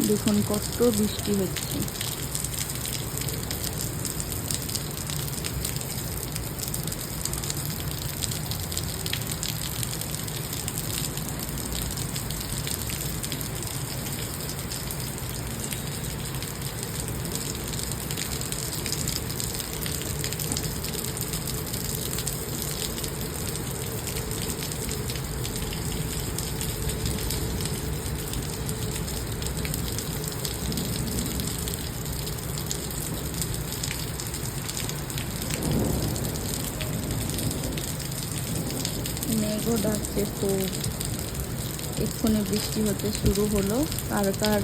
দেখুন কত বৃষ্টি হচ্ছে। মেঘও ডাকছে খুব, এক্ষুনি বৃষ্টি হতে শুরু হলো। কার কার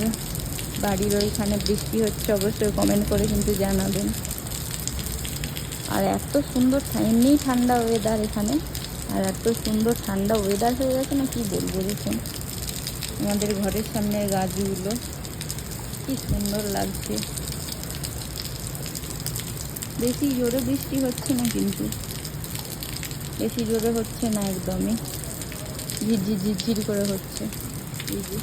বাড়ির ওইখানে বৃষ্টি হচ্ছে অবশ্যই কমেন্ট করে কিন্তু জানাবেন। আর এত সুন্দর এমনিই ঠান্ডা ওয়েদার এখানে, আর এত সুন্দর ঠান্ডা ওয়েদার হয়ে গেছে না, কি বলবো। দেখুন আমাদের ঘরের সামনের গাছগুলো কি সুন্দর লাগছে। বেশি জোরে বৃষ্টি হচ্ছে না, কিন্তু বেশি জোরে হচ্ছে না, একদমই ঝিরঝির ঝিরঝির করে হচ্ছে। এই যে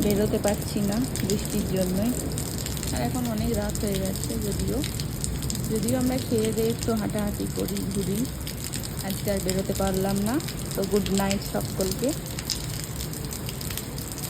বেরোতে পারছি না বৃষ্টির জন্যই। আর এখন অনেক রাত হয়ে গেছে, যদিও আমরা খেয়ে দিয়ে একটু হাঁটাহাঁটি করি, ঘুরি। আজকে আর বেরোতে পারলাম না, তো গুড নাইট সকলকে।